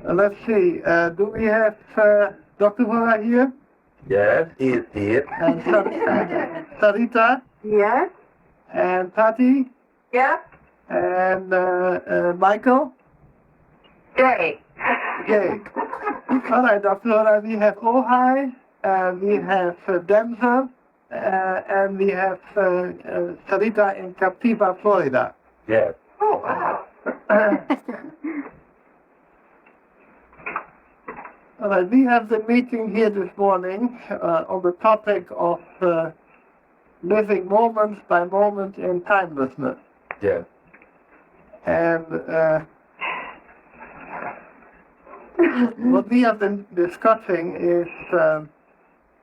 Let's see. Do we have Dr. Hora here? Yes, he is here. And Sarita? Yes. And Patty? Yes. And Michael? Jay. Yay. All right, Dr. Hora, we have Ojai, we have Denver, and we have Sarita in Captiva, Florida. Yes. Oh, wow. All right, we have the meeting here this morning on the topic of living moment by moment in timelessness. Yes. And what we have been discussing is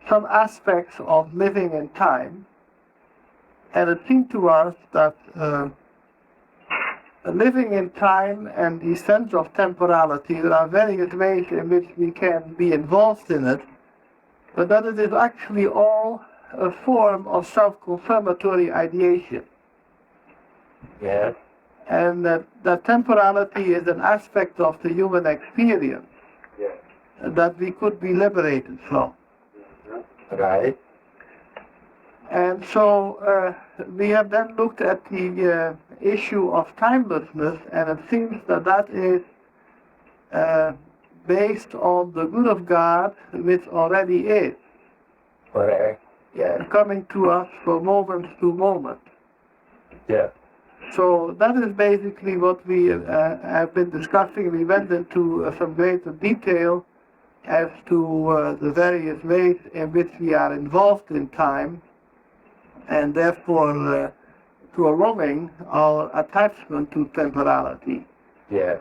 some aspects of living in time. And it seemed to us that living in time and the sense of temporality, there are various ways in which we can be involved in it, but that it is actually all a form of self-confirmatory ideation. Yes. And that temporality is an aspect of the human experience Yes. that we could be liberated from. Right. And so we have then looked at the issue of timelessness, and it seems that that is based on the good of God, which already is. Correct. Yeah, coming to us from moment to moment. Yes. So that is basically what we have been discussing. We went into some greater detail as to the various ways in which we are involved in time, and therefore prolonging our attachment to temporality. Yes.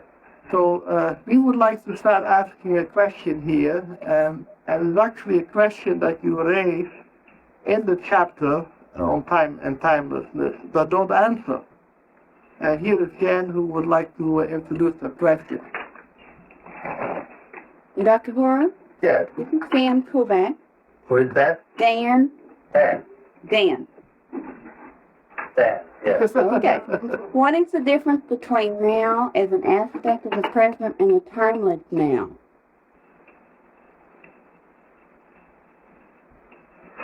So we would like to start asking a question here, and it's actually a question that you raise in the chapter on time and timelessness, but don't answer. And here is Jan, who would like to introduce the question. Dr. Hora, Yes. this is Dan Kovac. Who is that? Dan. Dan. Dan. Dan. Yes. Okay. What is the difference between now as an aspect of the present and a timeless now?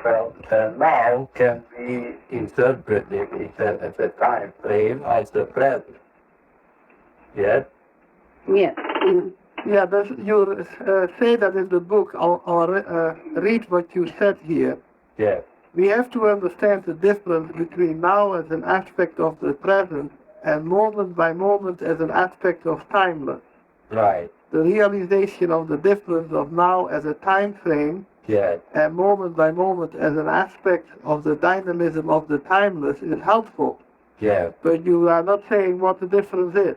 Well, now can be interpreted as a time frame as the present. Yes. Yes. Yeah, you say that in the book, or read what you said here. Yes. We have to understand the difference between now as an aspect of the present and moment by moment as an aspect of timeless. Right. The realization of the difference of now as a time frame Yes. and moment by moment as an aspect of the dynamism of the timeless is helpful. Yes. But you are not saying what the difference is.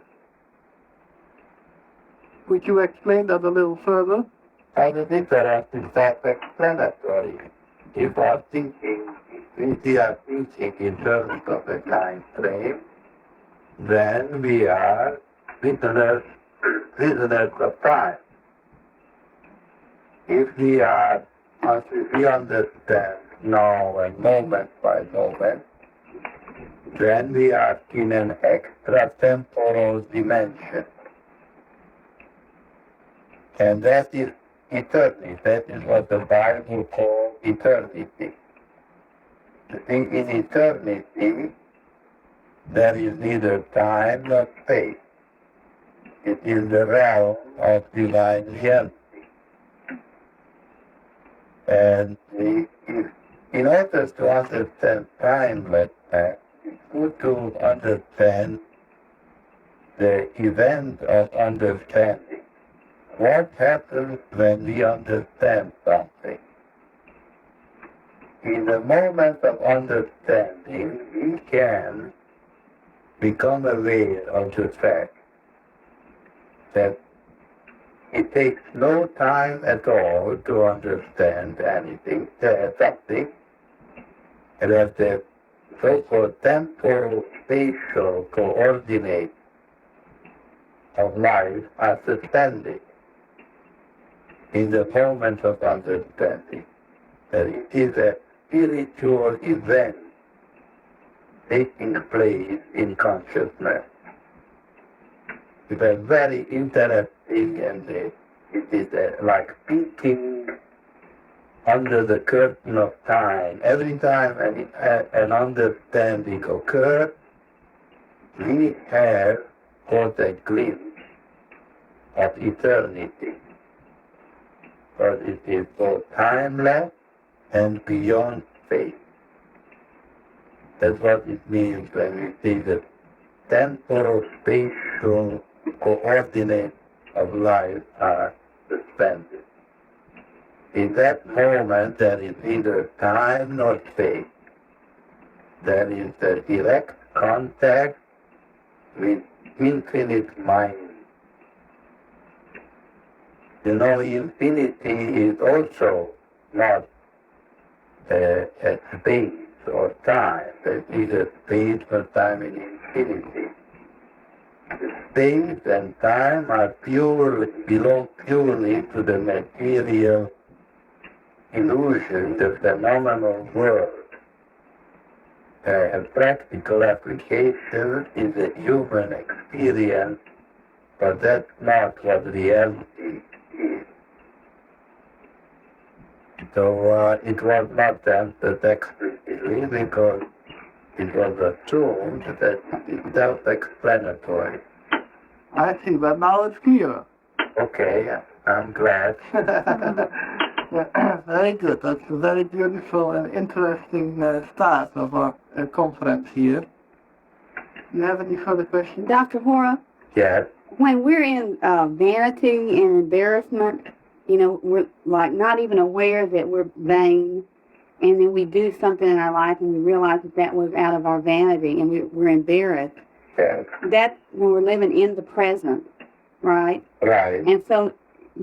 Could you explain that a little further? And the difference is self-explanatory. If I'm thinking, if we are thinking in terms of a time frame, then we are prisoners of time. If we are, as we understand now and moment by moment, then we are in an extra-temporal dimension. And that is eternity. That is what the Bible calls eternity. I think in eternity, there is neither time nor space. It is the realm of divine reality. And in order to understand timelessness, it's good to understand the event of understanding. What happens when we understand something? In the moment of understanding, we can become aware of the fact that it takes no time at all to understand anything, something, and that the so-called temporal spatial coordinates of life are suspended in the moment of understanding. That it is a spiritual event taking place in consciousness. It's a very interesting thing, and it is like peeking under the curtain of time. Every time an understanding occurs, we have got a glimpse of eternity. But it is both timeless and beyond space. That's what it means when we see the temporal spatial coordinates of life are suspended. In that moment, there is neither time nor space. There is a direct contact with infinite mind. You know, infinity is also not a space or time. There is a space or time in infinity. Space and time belong purely to the material illusion, the phenomenal world. A practical application is a human experience, but that's not what reality is. So it was not answered explicitly because it was assumed that it is self-explanatory. I see, but now it's clear. Okay, I'm glad. Very good. That's a very beautiful and interesting start of our conference here. Do you have any further questions? Dr. Hora, Yes. when we're in vanity and embarrassment, you know, we're like not even aware that we're vain, and then we do something in our life and we realize that that was out of our vanity and we're embarrassed. Yes. That's when we're living in the present, right? Right. And so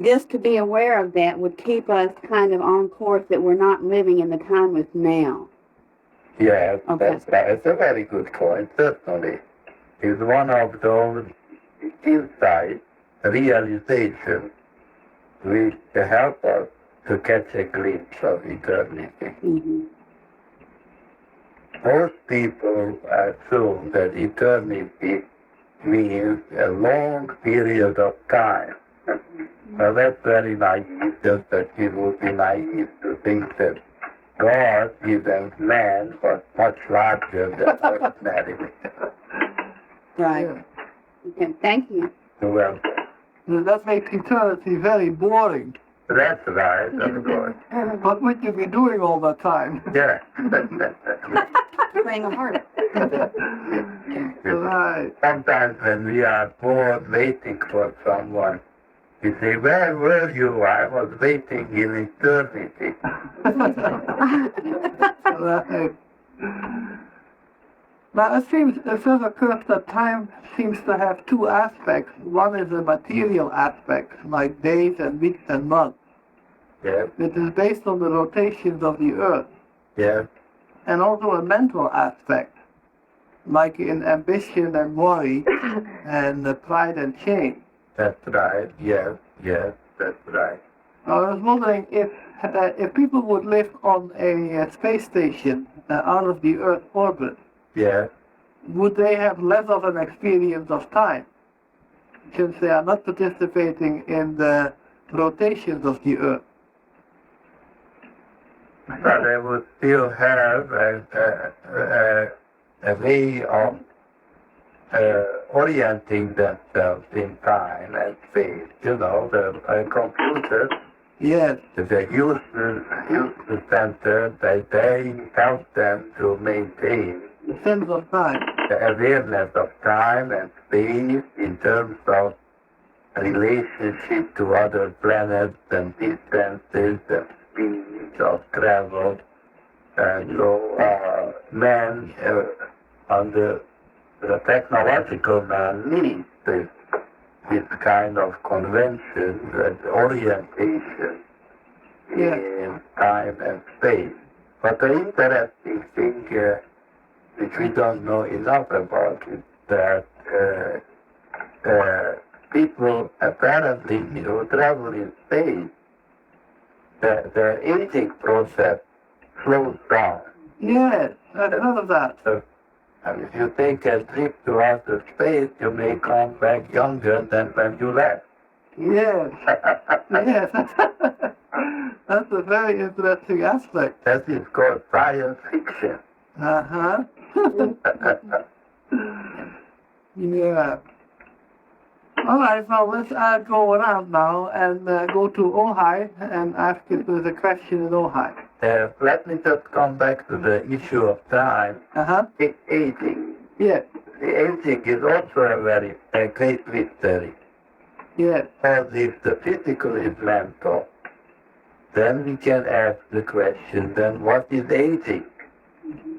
just to be aware of that would keep us kind of on course that we're not living in the timeless now. Yes, Okay. that's right. It's a very good point, certainly. It's one of those insight realizations which help us to catch a glimpse of eternity. Mm-hmm. Most people assume that eternity means a long period of time. Well, that's very naive, just that it would be naive to think that God is a man, but much larger than ordinary. Right. Yeah. Okay, thank you. Well, That makes eternity very boring. that's right, of course. What would you be doing all the time? Yeah. Playing a harp. Right. Sometimes when we are bored waiting for someone, we say, where were you? I was waiting in eternity. Right. Now it says occurs that time seems to have two aspects. One is a material aspect, like days and weeks and months. Yes, It is based on the rotations of the earth. yes, And also a mental aspect, like in ambition and worry and pride and shame. that's right. Yes, yes, that's right. I was wondering if people would live on a space station out of the Earth orbit, Yes, would they have less of an experience of time, since they are not participating in the rotations of the Earth? but they would still have a way of orienting themselves in time and space. You know, the computers, Yes, the user center, they help them to maintain the sense of time. the awareness of time and space in terms of relationship to other planets and distances and speeds of travel. And so man, under the technological man needs this kind of convention and orientation in time and space. But the interesting thing which we don't know enough about is that people apparently who travel in space, the aging process slows down. Yes, I've heard of that. So, if you take a trip to outer space, you may come back younger than when you left. Yes, yes. That's a very interesting aspect. That is called science fiction. Uh-huh. Yeah. All right, now let's go around now and go to Ojai and ask if there's a question in Ojai. Let me just come back to the issue of time. Uh-huh. Aging. Yes, The aging is also a great mystery. yes, As if the physical is mental, then we can ask the question, then what is aging?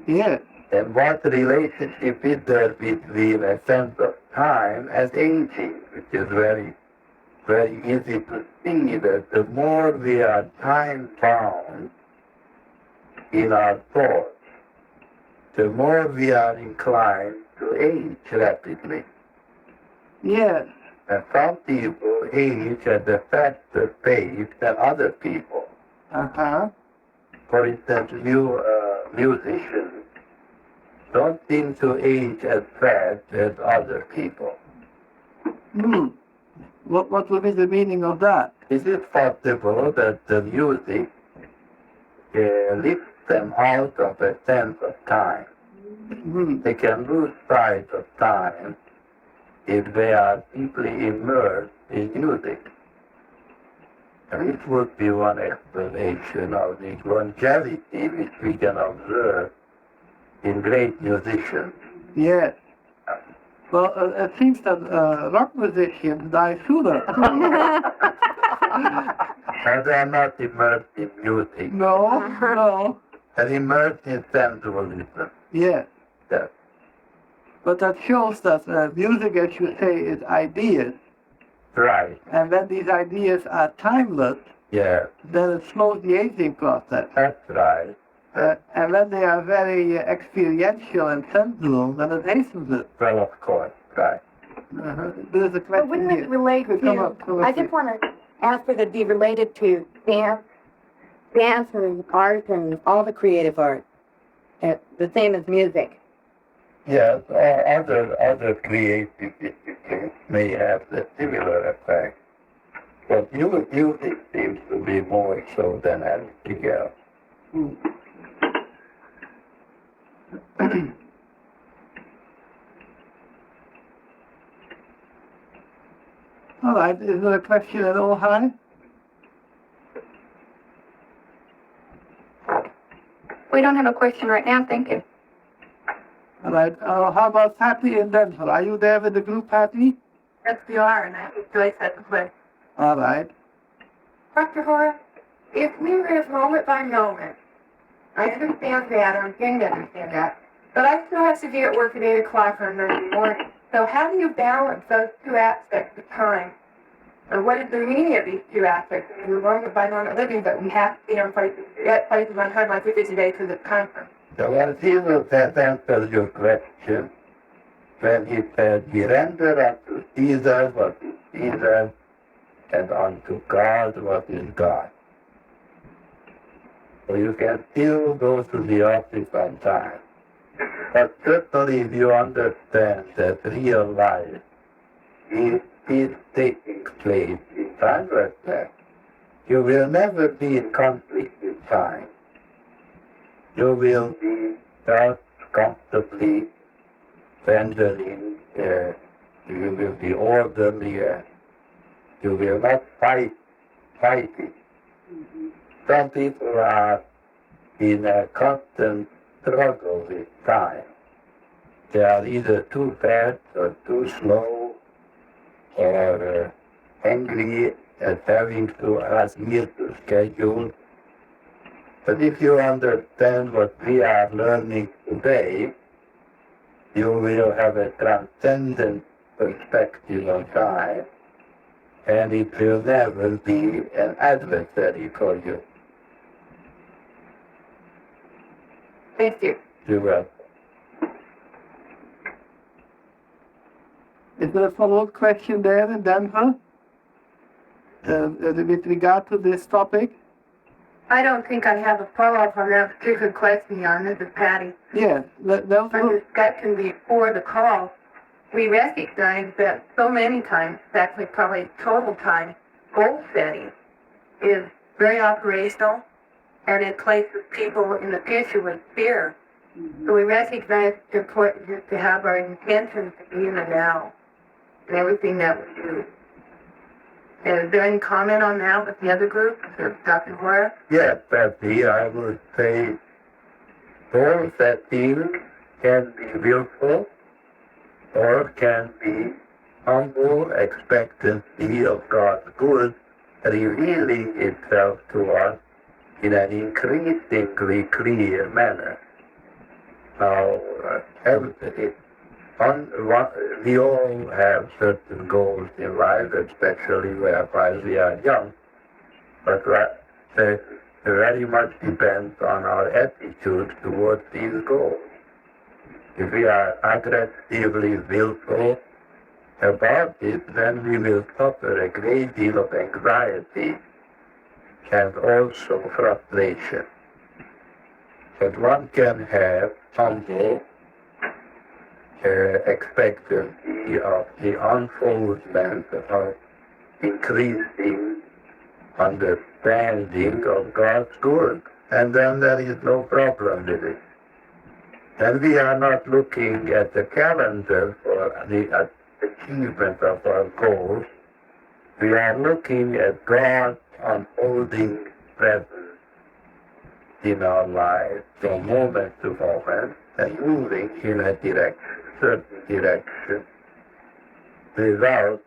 yes, And what relationship is there between a sense of time and aging, which is very, very easy to see that the more we are time-bound in our thoughts, the more we are inclined to age rapidly. yes, And some people age at a faster pace than other people. uh-huh. For instance, musicians don't seem to age as fast as other people. Hmm. What would be the meaning of that? Is it possible that the music lifts them out of a sense of time? Hmm. They can lose sight of time if they are deeply immersed in music. And it would be one explanation of the longevity which we can observe in great musicians. Yes. Well, it seems that rock musicians die sooner. And they are not immersed in music. No, no. They're immersed in sensualism. Yes. Yeah. But that shows that music, as you say, is ideas. Right. And when these ideas are timeless, Yeah. then it slows the aging process. That's right. And when they are very experiential and sensual, then it hastens it. Well, of course. Right. There's a But question wouldn't here. it relate Come to, up, come I up. just want to ask if it'd be related to dance and art and all the creative art, the same as music. Yes, other creative disciplines may have the similar effect. But music seems to be more so than anything else. All right, is there a question at all, Harry? We don't have a question right now, thank you. All right, how about Patty in Denver? Are you there with the group, Patty? Yes, we are, and I enjoy that as well. All right. Dr. Hora, if we live moment by moment, I understand that, or I'm getting to understand that, but I still have to be at work at 8 o'clock on Monday morning. So how do you balance those two aspects of time? Or what is the meaning of these two aspects? We're moment by moment living, but we have to be on places on time like we did today because it's conference. So when Jesus has answered your question, when he said, "He rendered unto Caesar what is Caesar, and unto God what is God." So you can still go to the office on time. But certainly if you understand that real life is taking place in timelessness, you will never be in conflict with time. You will be just comfortably wandering, you will be orderly, you will not fight it. Some people are in a constant struggle with time. They are either too fast or too slow, or angry at having to adhere to schedule. But if you understand what we are learning today, you will have a transcendent perspective of time, and it will never be an adversary for you. Thank you. You will. Is there a follow-up question there in Denver? With regard to this topic? I don't think I have a follow-up on that particular question, Mrs. Patty. Yes, I just got to before the call we recognize that so many times, actually probably total time, goal setting is very operational and it places people in the future with fear. So we recognize to have our intentions to be in the now and everything that we do. And is there any comment on that with the other group, Dr. Hora? Yes, Betsy, I would say goal setting can be willful or can be humble expectancy of God's good revealing itself to us in an increasingly clear manner. Now, we all have certain goals in life, especially whereby we are young, but it very much depends on our attitude towards these goals. If we are aggressively willful about it, then we will suffer a great deal of anxiety and also frustration. But one can have humble expectancy of the unfoldment of increasing understanding of God's good, and then there is no problem with it. And we are not looking at the calendar for the achievement of our goals. We are looking at God's unfolding presence in our lives from moment to moment and moving in a certain direction without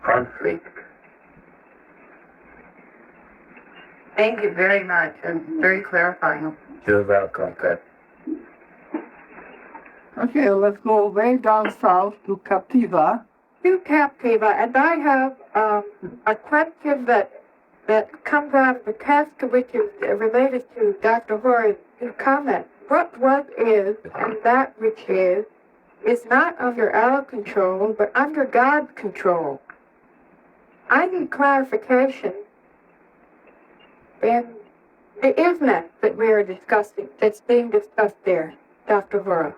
conflict. Thank you very much. And very clarifying. You're welcome, Pat. Okay, let's go way down south to Captiva. To Captiva, and I have a question that comes out of the task which is related to Dr. Hora's comment. What was is and that which is not under our control, but under God's control. I need clarification. And the isness that we are discussing, that's being discussed there, Dr. Hora.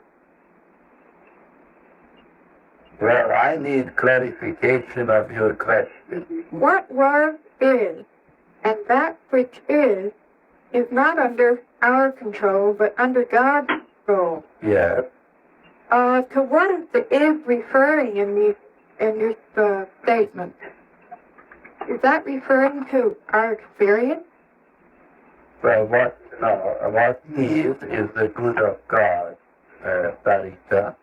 Well, I need clarification of your question. What was is, and that which is not under our control, but under God's control. Yes. To what is the is referring in this statement? Is that referring to our experience? Well, what is the good of God, Sarita?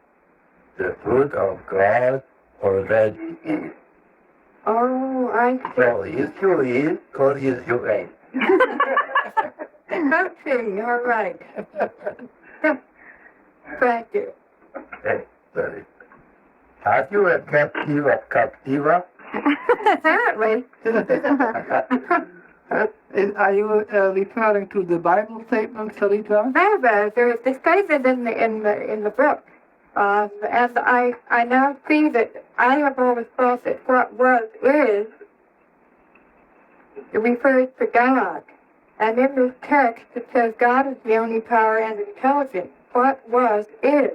The good of God already is. Oh, I see. So is you is, or is you ain't? Okay, you're right. Thank you. Okay, sorry. Are you a captive of Captiva? Apparently. Are you referring to the Bible statement, Sarita? There's discussion in the book. As I now see that I have always thought that what was is, it refers to God. And in this text it says God is the only power and intelligence. What was is.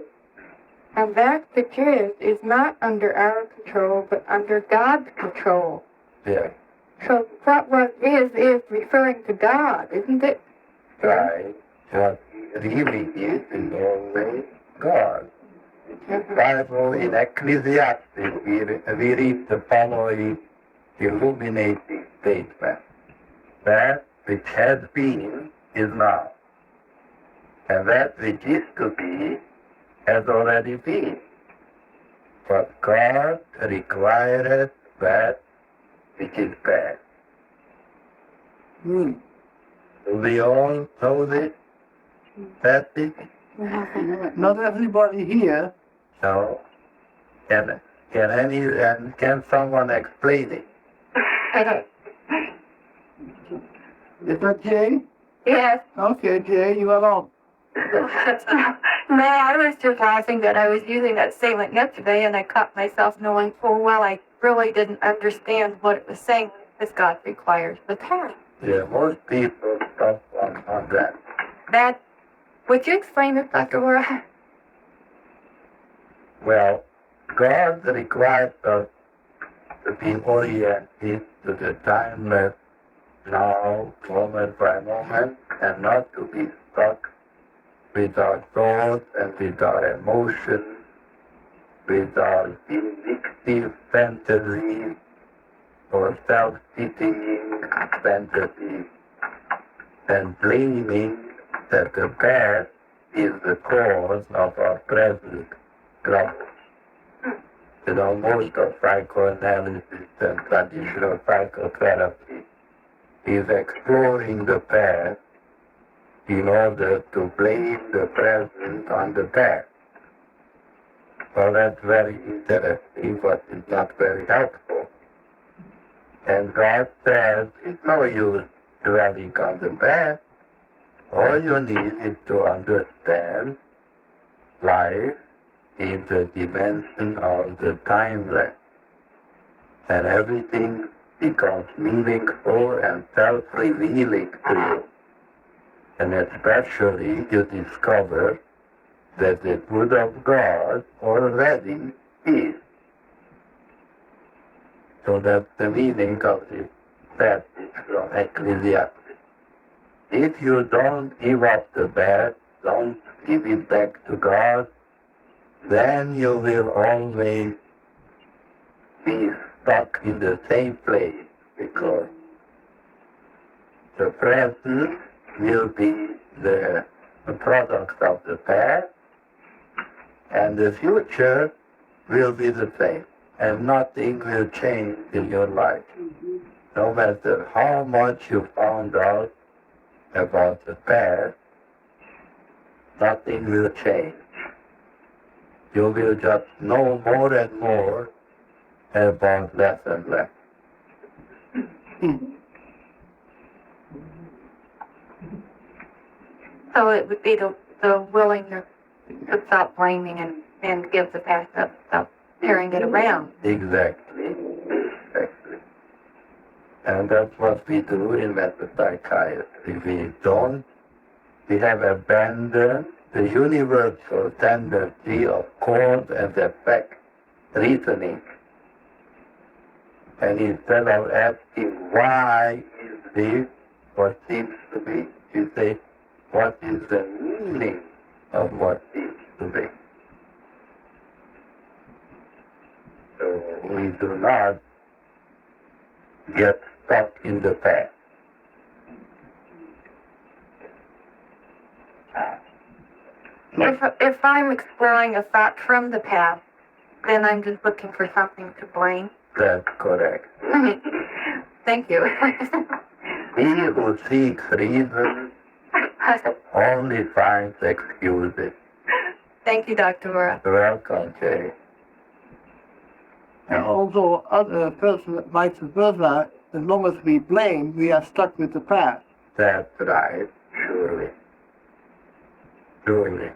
And that which is not under our control, but under God's control. Yeah. So what was is referring to God, isn't it? Right. What really is always God. Bible in Ecclesiastes, we read the following illuminating statement. That which has been is now, and that which is to be has already been. But God requireth that which is past. Hmm. Do we all know this? That is? Not everybody here. No. Can someone explain it? Is that Jay? Yes. Okay, Jay, you are on. Man, I was just laughing that I was using that statement yesterday and I caught myself knowing full well I really didn't understand what it was saying because God requires the time. Yeah, most people stop on that. Would you explain it, Dr. Hora? Well, God requires us to be oriented to the timeless now, moment by moment, and not to be stuck with our thoughts and with our emotions, with our vindictive fantasies or self-pitying fantasies, and blaming that the past is the cause of our present trouble. You know, most of psychoanalysis and traditional psychotherapy is exploring the past in order to blame the present on the past. Well, that's very interesting, but it's not very helpful. And God says it's no use dwelling on the past. All you need is to understand life in the dimension of the timeless. And everything becomes meaningful and self-revealing to you. And especially you discover that the good of God already is. So that's the meaning of this passage from Ecclesiastes. If you don't give up the bad, don't give it back to God, then you will always be stuck in the same place, because the present will be the product of the past, and the future will be the same, and nothing will change in your life. No matter how much you found out about the past, nothing will change. You will just know more and more about less and less. So it would be the willingness to stop blaming and give the past up, stop carrying it around. Exactly. Exactly. And that's what we do in method psychiatry. We have abandoned the universal tendency of cause and effect reasoning. And instead of asking why is this what seems to be, you say, what is the meaning of what seems to be? So we do not get stuck in the past. If I'm exploring a thought from the past, then I'm just looking for something to blame. That's correct. Thank you. He who seeks reason only finds excuses. Thank you, Dr. Hora. Welcome, Jay. And also, other person, vice versa, as long as we blame, we are stuck with the past. That's right, surely. Surely.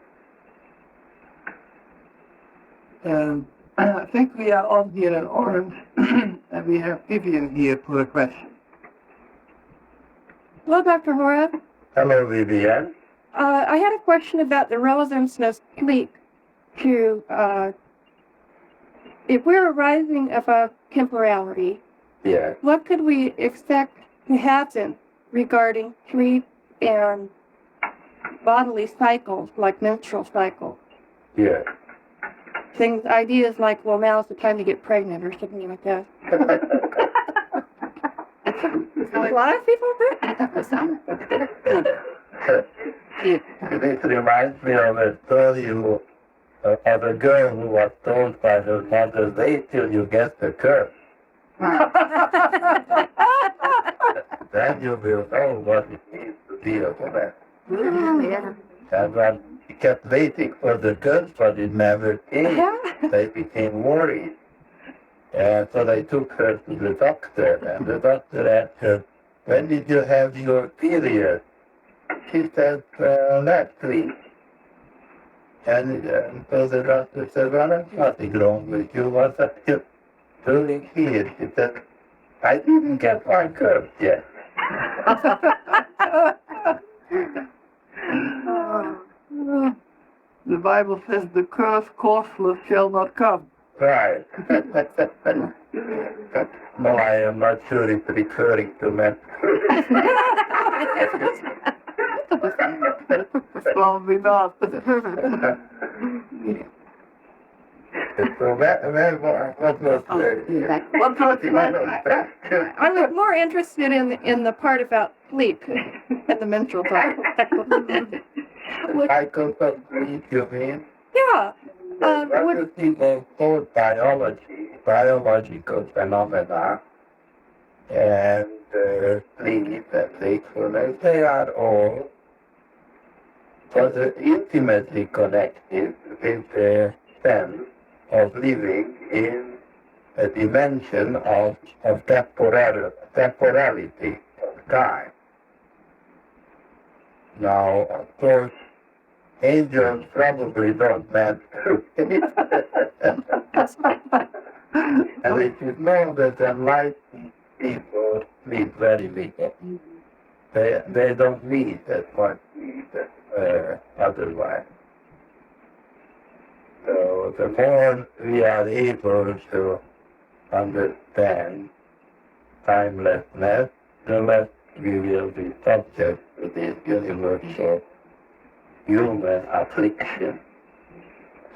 And I think we are on here in orange, and we have Vivian here for a question. Hello, Dr. Hora. Hello, Vivian. I had a question about the relevance of sleep to, if we're arising above temporality, Yes, what could we expect to happen regarding sleep and bodily cycles, like menstrual cycles? yes. Things, ideas like, well, now's the time to get pregnant or something like that. A lot of people do. This reminds me of a story of a girl who was told by her mother, wait till you get the curve. Then you will know what it means to be a woman. And when she kept waiting for the curve, but it never came, they became worried. And so they took her to the doctor, and the doctor asked her, when did you have your period? She said, last week. And so the doctor said, well, there's nothing wrong with you. What's up you doing here? She said, I didn't get my curve yet. The Bible says the curse causeless shall not come. Right. No, I am not sure it's referring to men. Probably not. So what was What was I was more interested in the part about sleep and the menstrual cycle. cycles of sleep, you mean? Yeah. What What, do people call biological phenomena, and sleep and wakefulness, they are all intimately connected with the sense of living in a dimension of temporality, of time. Now, of course, angels probably don't mean to. And it is known that enlightened people sleep very little. They don't need as much sleep otherwise. So the more we are able to understand timelessness, the less we will be subject to this universal human affliction.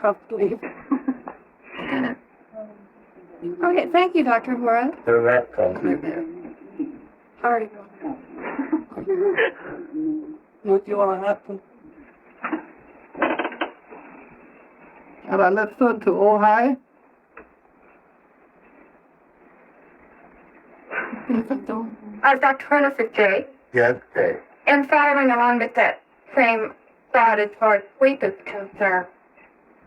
hopefully. Okay, thank you, Dr. Hora. So that comes All right. what you want to happen? All right, let's turn to Ojai. Dr. Hora for Jay. Yes, Dave. And following along with that same thought as far as sleep is concerned,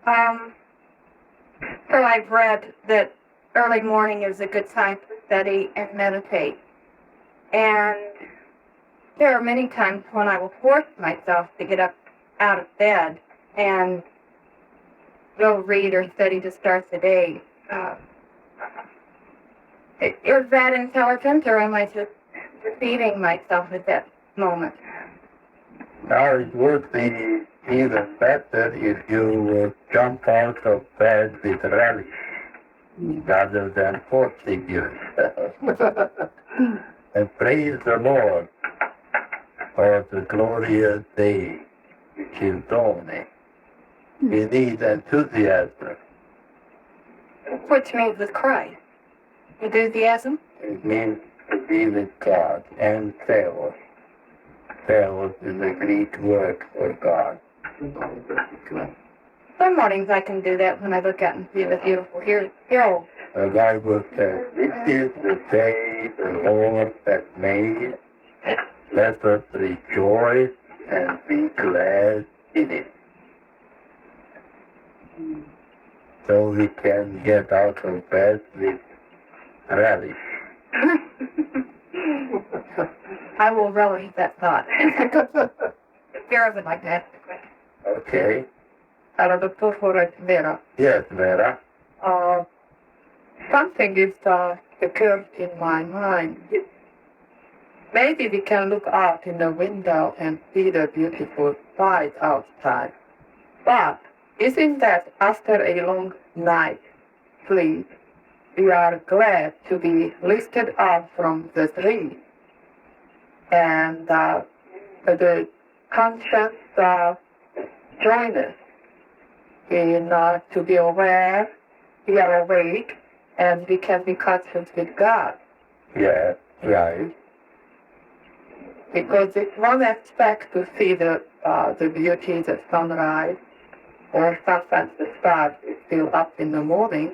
so I've read that early morning is a good time to study and meditate. And there are many times when I will force myself to get up out of bed and go read or study to start the day. Is that intelligent, or am I just deceiving myself at that moment? Now it would be even better if you would jump out of bed with relish rather than forcing yourself. And praise the Lord for the glorious day which is dawning. We need enthusiasm. Which means with Christ. Enthusiasm? It means to be with God and theos. Theos is the Greek word for God. Some mornings I can do that when I look out and see the beautiful hill. The Bible says, "This is the day the Lord has made. Let us rejoice and be glad in it." So we can get out of bed with relish. I will relish that thought. Vera would like to ask a question. Okay. Dr. Hora, Vera. Yes, Vera. Something is occurred in my mind. Maybe we can look out in the window and see the beautiful sight outside. But isn't that after a long night sleep, we are glad to be lifted up from the sleep? And the conscious join us in to be aware, we are awake, and we can be conscious with God. Yes, right. Because it's one aspect to see the beauty, the sunrise, or sometimes the stars is still up in the morning.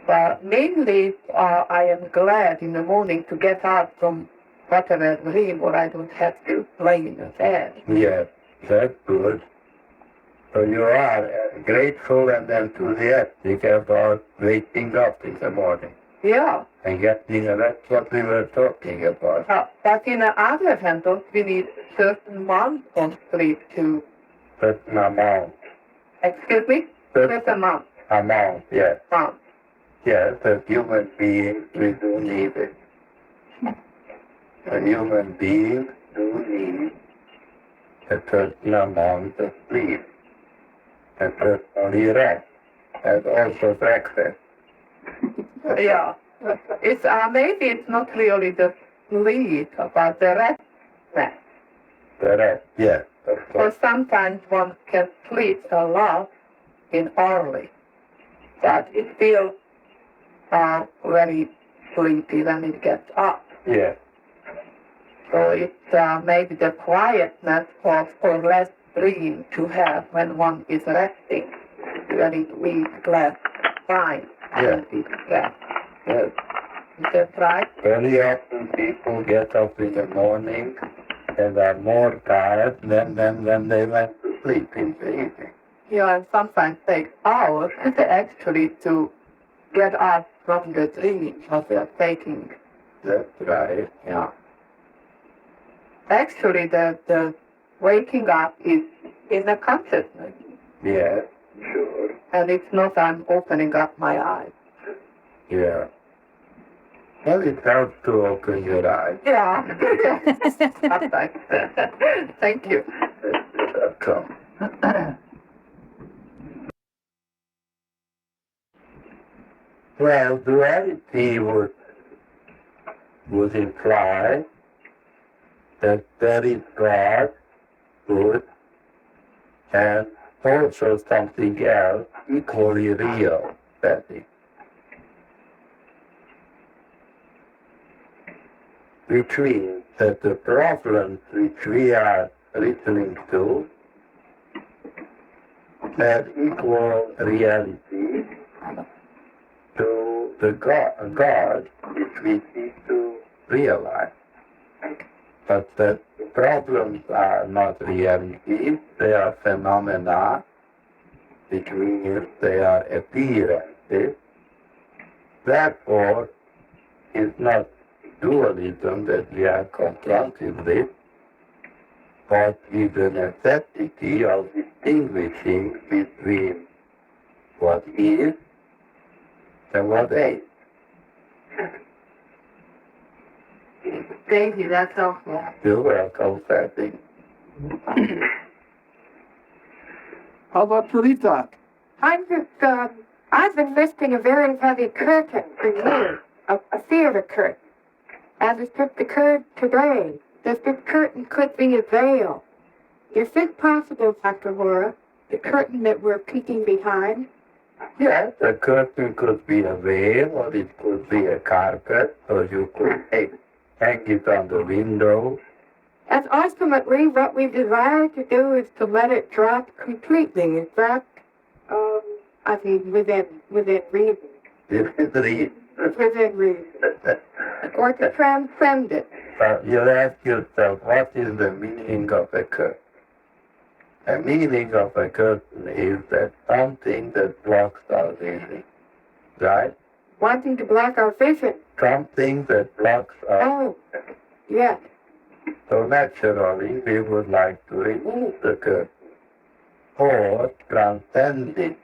But mainly, I am glad in the morning to get out from whatever dream, or I don't have to lay in the bed. Yes, that's good. So you are grateful and enthusiastic about waking up in the morning. Yeah. And getting, that's what we were talking about. But in the other hand, don't we need certain amount of sleep to... Certain amount. Excuse me? Certain amount. Amount, yes. Amount. Yes, as human beings, we do need it. A human being do need a certain amount of sleep. and personally rest, and also breakfast. Yeah. It's maybe it's not really the sleep, but the rest. The rest, yes, of Or course. sometimes one can sleep a lot in early, but it feels very sleepy when it gets up. Yes, So it's maybe the quietness or less dream to have when one is resting, when it means less time and it's rest. yes. Is that right? Very often people get up in the morning and are more tired than when they went to sleep in the evening. Yeah, and sometimes take hours actually to get up from the dream of the taking. That's right. Yeah. Actually, the waking up is in the consciousness, Yes, sure. and it's not I'm opening up my eyes. Yeah. Well, it helps to open your eyes. Yeah. Sometimes. Thank you. Welcome. Well, duality would imply that there is God, good, and also something else equally real, that is. Which means that the problems which we are referring to have equal reality to the God which we seek to realize. But the problems are not realities, they are phenomena, which means they are appearances. Therefore, it's not dualism that we are confronted with, but is the necessity of distinguishing between what is and what ain't. Thank you, that's all. Yeah. You're welcome, Fatty. How about Sarita? I've been lifting a very heavy curtain for years, a theater curtain. As I took the curtain today, this curtain could be a veil. Is it possible, Dr. Hora, the curtain that we're peeking behind? Yes, the curtain could be a veil, or it could be a carpet, or you could hang it on the window. And ultimately, what we desire to do is to let it drop completely. In fact, within reason. Within reason. Or to transcend it. But you ask yourself, what is the meaning of a curtain? The meaning of a curtain is that something that blocks our vision, right? Wanting to block our vision. Something that blocks our Oh, yes. So naturally, we would like to remove the curtain, or transcend it,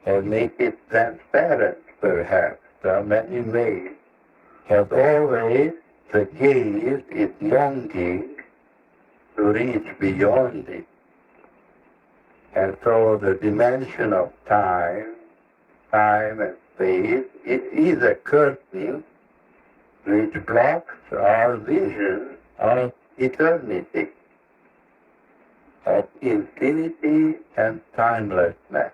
or make it transparent, perhaps. There are many ways. But always, the gaze is longing to reach beyond it. And so the dimension of time and space, it is a curtain which blocks our vision of eternity, of infinity and timelessness.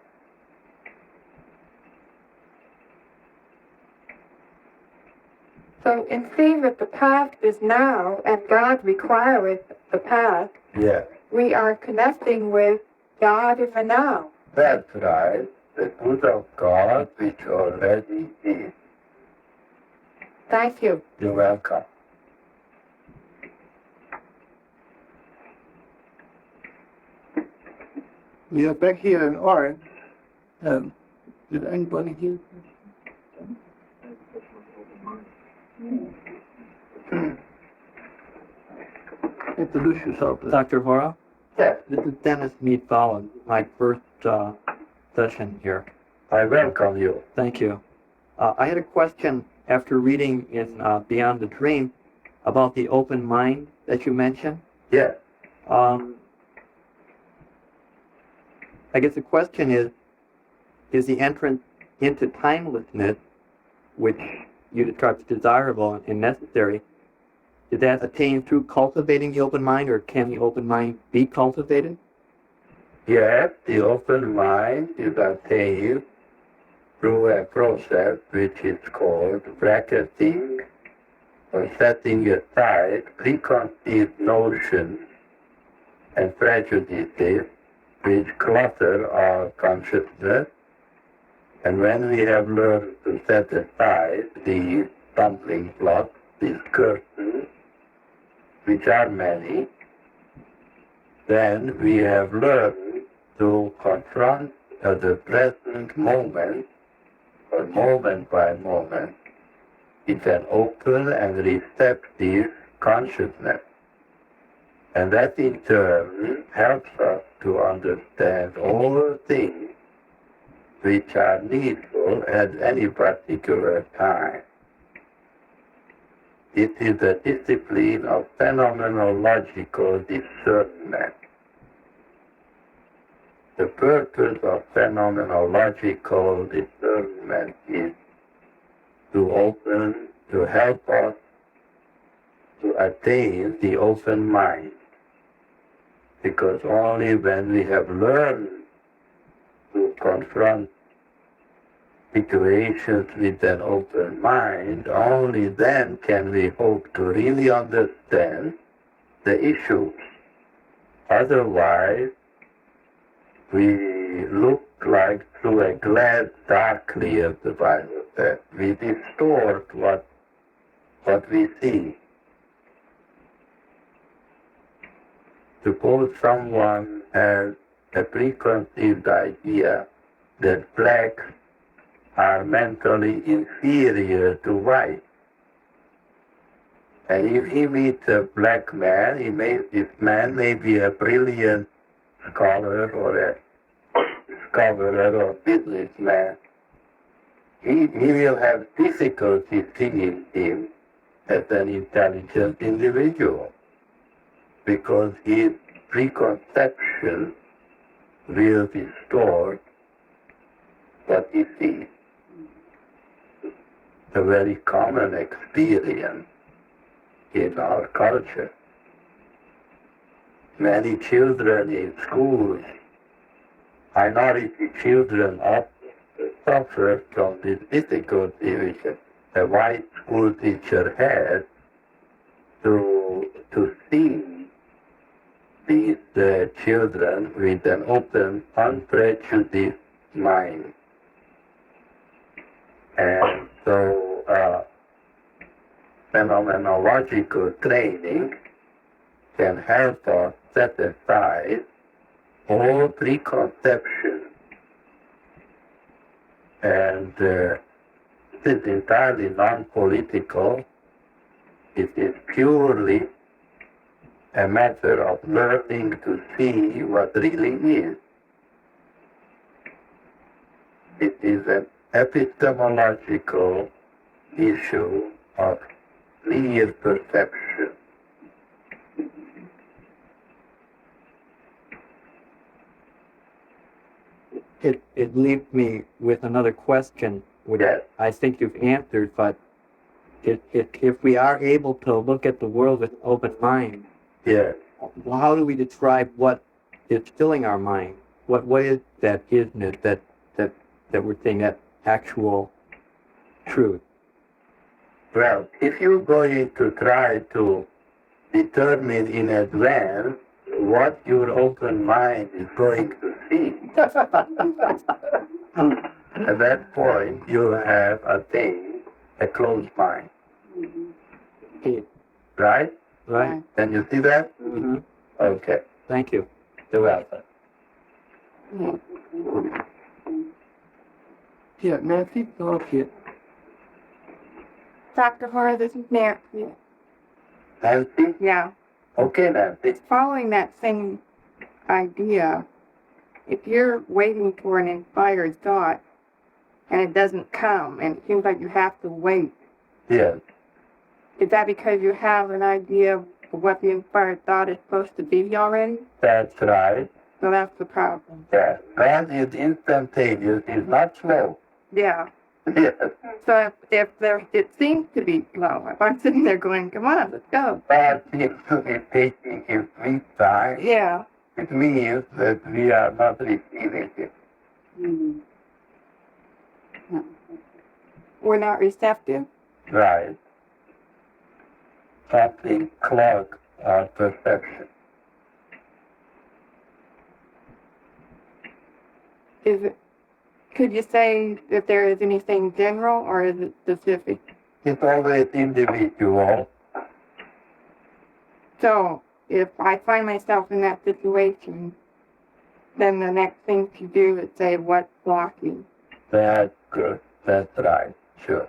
So in seeing that the past is now and God requires the past, Yes, we are connecting with God in the now. that's right. The good of God which already is. Thank you. You're welcome. We are back here in Orange. Did anybody hear? Introduce yourself. Dr. Hora, Yes, this is Dennis Mead Fallon, my first session here. I welcome you. Thank you. I had a question after reading in Beyond the Dream about the open mind that you mentioned. Yes, I I guess the question is the entrance into timelessness, which you described as desirable and necessary, is that attained through cultivating the open mind, or can the open mind be cultivated? Yes, the open mind is attained through a process which is called bracketing, or setting aside preconceived notions and prejudices which clutter our consciousness. And when we have learned to set aside these stumbling blocks, these curses, which are many, then we have learned to confront the present moment, or moment by moment, with an open and receptive consciousness. And that in turn helps us to understand all the things which are needful at any particular time. It is a discipline of phenomenological discernment. The purpose of phenomenological discernment is to help us to attain the open mind. Because only when we have learned to confront situations with an open mind, only then can we hope to really understand the issue. Otherwise, we look like through a glass darkly, as the Bible says. We distort what we see. Suppose someone has a preconceived idea that blacks are mentally inferior to white. And if he meets a black man, this man may be a brilliant scholar or a discoverer or businessman. He will have difficulty seeing him as an intelligent individual, because his preconception will distort what he sees. A very common experience in our culture. Many children in schools, minority children, often suffer from this difficulty which a white school teacher has to see these children with an open, unprejudiced mind. And so phenomenological training can help us set aside all preconceptions. And it is entirely non-political. It is purely a matter of learning to see what really is. It is an epistemological issue of clear perception. It leaves me with another question, which Yes. I think you've answered, but if we are able to look at the world with open mind, Yes. how do we describe what is filling our mind? What is that isness that we're seeing, that actual truth? Well, if you're going to try to determine in advance what your open mind is going to see, at that point you have attained a closed mind. Okay. Right? Right? Can you see that? Mm-hmm. Okay. Thank you. You're welcome. Yeah, Nancy, go ahead. Dr. Hora, this is Nancy. Nancy? Yeah. Okay, Nancy. Following that same idea, if you're waiting for an inspired thought and it doesn't come and it seems like you have to wait, Yes. is that because you have an idea of what the inspired thought is supposed to be already? That's right. So that's the problem. Yeah. God is instantaneous, is not slow. Yeah. Yes. So if there, it seems to be slow. If I'm sitting there going, come on, let's go. But seems to be taking his sweet time. Yeah. It means that we are not receiving it. Mm. No. We're not receptive. Right. Something clogs our perception. Is it? Could you say that there is anything general or is it specific? It's always individual. So if I find myself in that situation, then the next thing to do is say what's blocking. That's good. That's right. Sure.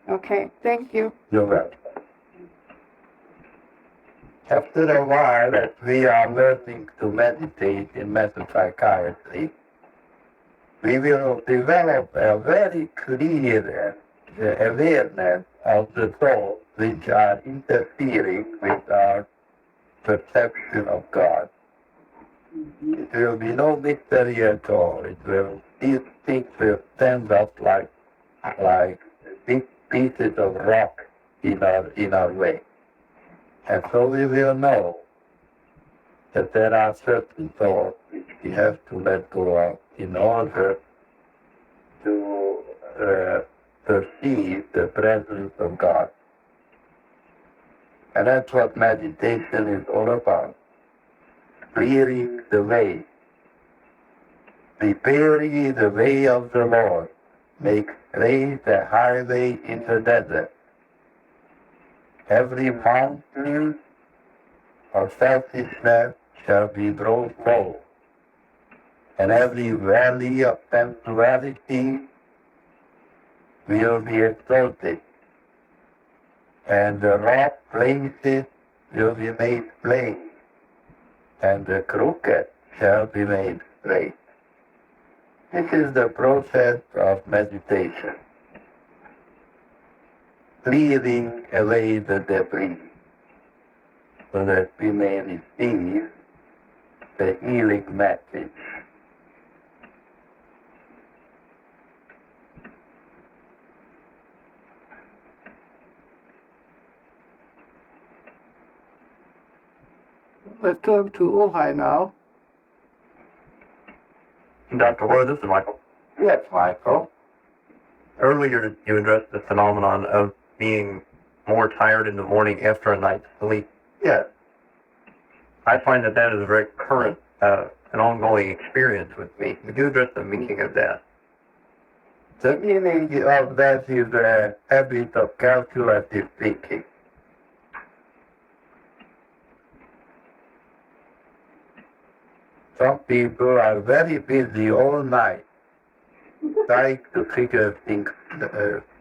Okay, thank you. You're welcome. After a while, as we are learning to meditate in metapsychiatry, we will develop a very clear awareness of the thoughts which are interfering with our perception of God. It will be no mystery at all. These things will stand up like big pieces of rock in our way. And so we will know that there are certain thoughts which we have to let go of in order to perceive the presence of God. And that's what meditation is all about. Clearing the way. Preparing the way of the Lord. Make straight the highway in the desert. Every mountain of selfishness shall be brought low, and every valley of sensuality will be exalted, and the rough places will be made plain, and the crooked shall be made straight. This is the process of meditation. Clearing away the debris so that we may receive the healing message. Let's turn to Ojai now. Dr. Hora, this is Michael. Yes, Michael. Earlier, you addressed the phenomenon of being more tired in the morning after a night's sleep. Yes. I find that is a very current, an ongoing experience with me. Would you address the meaning of that? The meaning of that is a habit of calculative thinking. Some people are very busy all night trying to figure things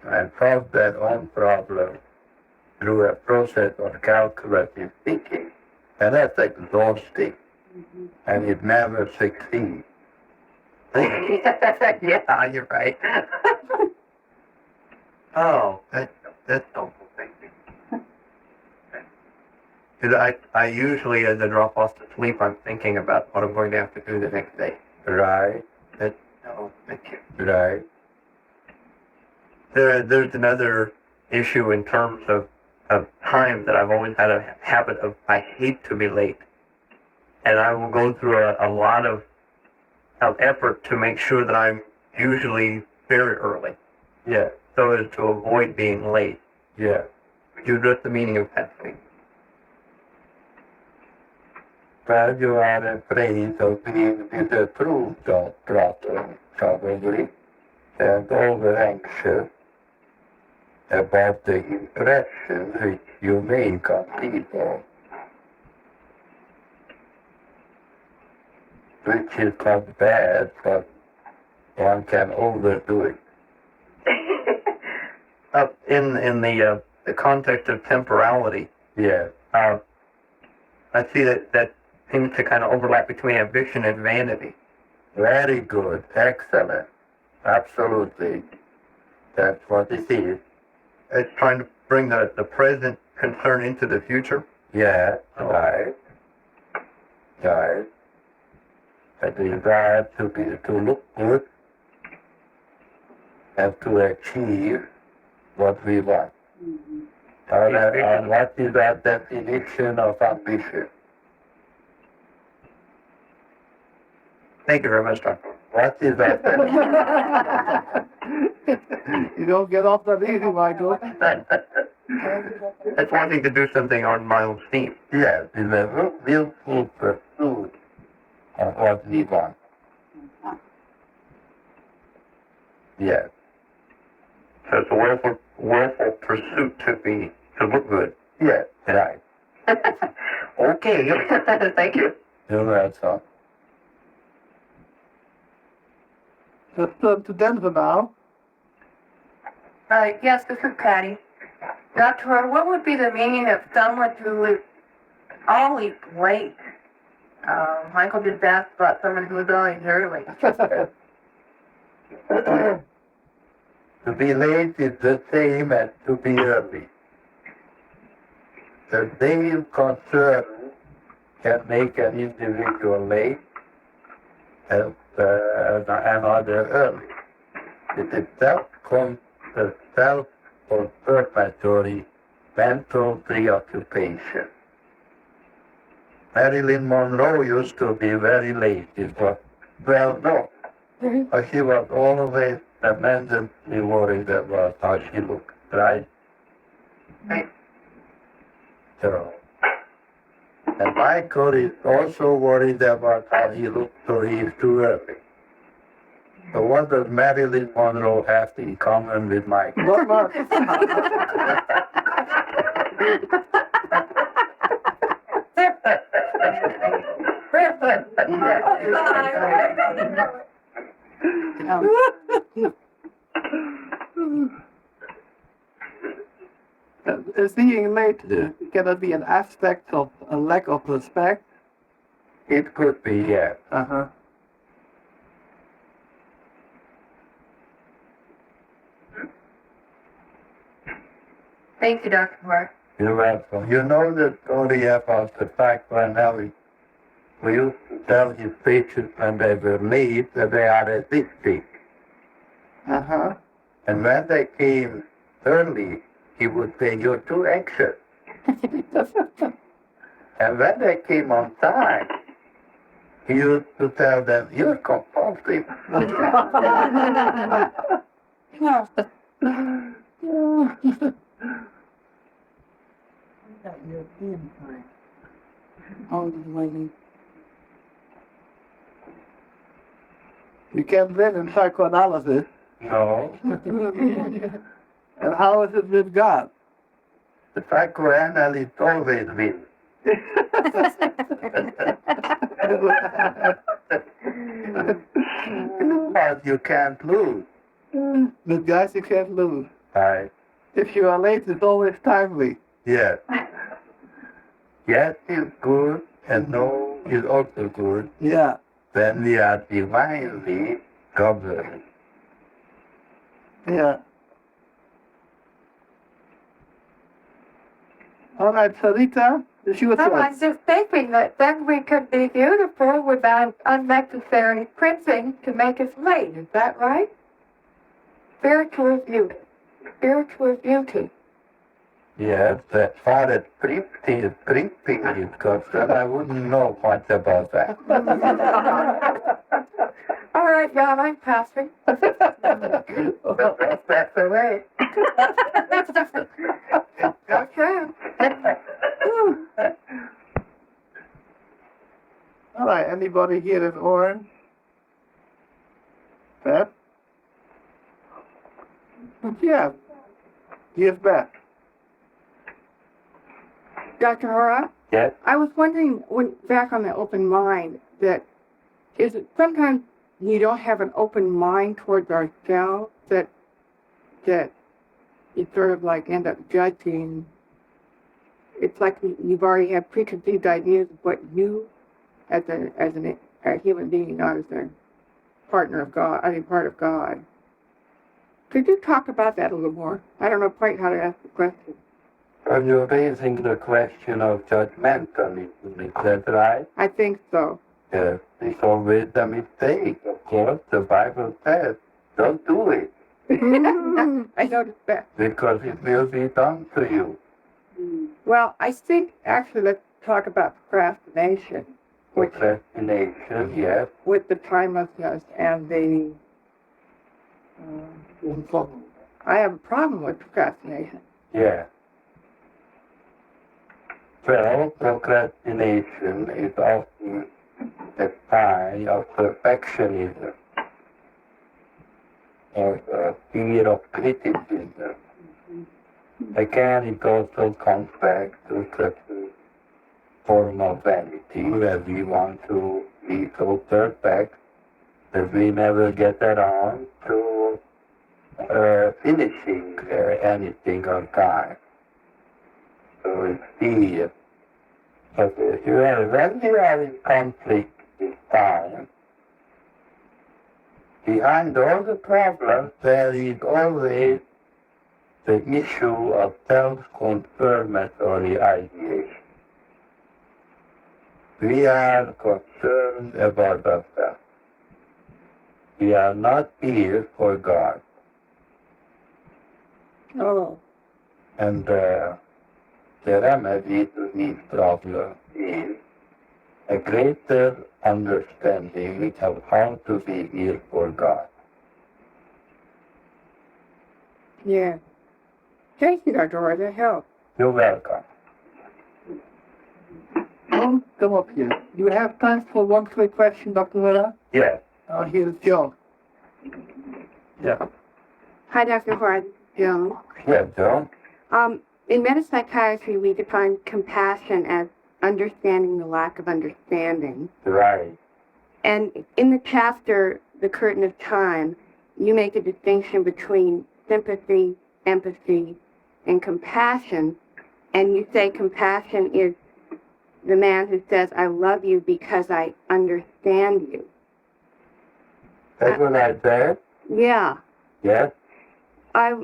and solve their own problems through a process of calculative thinking. And that's exhausting. And it never succeeds. Yeah, you're right. Oh, that's helpful. Thank you. Because I usually, as I drop off to sleep, I'm thinking about what I'm going to have to do the next day. Right. Oh, thank you. Right. There's another issue in terms of time that I've always had a habit of, I hate to be late. And I will go through a lot of effort to make sure that I'm usually very early. Yeah. So as to avoid being late. Yeah. Would you address the meaning of that thing? Well, you are afraid of being disapproved of probably, and over anxious about the impression which you make on people, which is not bad, but one can overdo it. In the context of temporality, Yeah. I see that seems to kind of overlap between ambition and vanity. Very good. Excellent. Absolutely. That's what it is. It's trying to bring the present concern into the future. Yeah. Right. Right. a desire to look good and to achieve what we want. And what is our definition of ambition? Thank you very much, Doctor. What is that definition? You don't get off that easy, Michael. It's wanting to do something on my own steam. Yes, it's a willful pursuit of what we want. Yes. So it's a willful pursuit to look good. Yes, right. Okay, thank you. That's all. Let's turn to Denver now. Yes, this is Patty. Dr. Hora, what would be the meaning of someone who is always late? Michael just asked about someone who is always early. To be late is the same as to be early. The same concern can make an individual late as another early. It is the self-confirmatory mental preoccupation. Marilyn Monroe used to be very late. It was well known. But she was always tremendously worried about how she looked, right? So, and Michael is also worried about how he looks, so he is too early. So what does Marilyn Monroe have in common with Michael? Not much. Being late cannot be an aspect of a lack of respect. It could be, yes. Uh-huh. Thank you, Dr. Hora. You're welcome. You know the story about the fact when Ellie we used to tell his patients when they were late that they are autistic. Uh-huh. And when they came early, he would say, "You're too anxious." And when they came on time, he used to tell them, "You're compulsive." Oh, lady. You can't live in psychoanalysis. No. And how is it with God? The psychoanalyst always wins. But you can't lose. With guys, you can't lose. Right. If you are late, it's always timely. Yes. Yes is good, and no is also good. Yeah. Then we are divinely governed. Yeah. All right, Sarita, it's your I turn. was just thinking that then we could be beautiful without unnecessary printing to make us late. Is that right? Spiritual beauty. Spiritual beauty. Yes, as far as printing is concerned, I wouldn't know much about that. All right, John, I'm passing. That's all right. Okay. All right, anybody here is orange? Beth? Yeah. Here's Beth. Dr. Hora, Yes? I was wondering, when back on the open mind, that is it sometimes you don't have an open mind towards ourselves, that you sort of like end up judging. It's like you've already have preconceived ideas of what you, as a human being, not as a partner of God, part of God. Could you talk about that a little more? I don't know quite how to ask the question. Are you raising the question of judgmentalism, is that right? I think so. It's always a mistake. Of course, the Bible says, don't do it, I noticed that. because it will be done to you. Well, I think actually let's talk about procrastination, which Procrastination, yes. with the timelessness and the. I have a problem with procrastination. Yeah. Well, procrastination is often a sign of perfectionism or a fear of criticism. Again, it also comes back to certain form of vanity where we want to be so perfect that we never get around to finishing anything on time. So it's fear. But if you are when you are in conflict with time, behind all the problems there is always the issue of self-confirmatory ideation. We are concerned about ourselves. We are not here for God. Oh, And the remedy to these problems is a greater understanding of how to be here for God. yeah. Thank you, Dr. Hora. That helped. You're welcome. Come up here. You have time for one quick question, Dr. Hora? Yes. Here's John. Yeah. Hi, Dr. Hora. Joan. Yes, John. In metapsychiatry, we define compassion as understanding the lack of understanding. Right. And in the chapter, The Curtain of Time, you make a distinction between sympathy, empathy, and compassion. And you say compassion is the man who says, I love you because I understand you. That's what I said. Yeah. Yes. I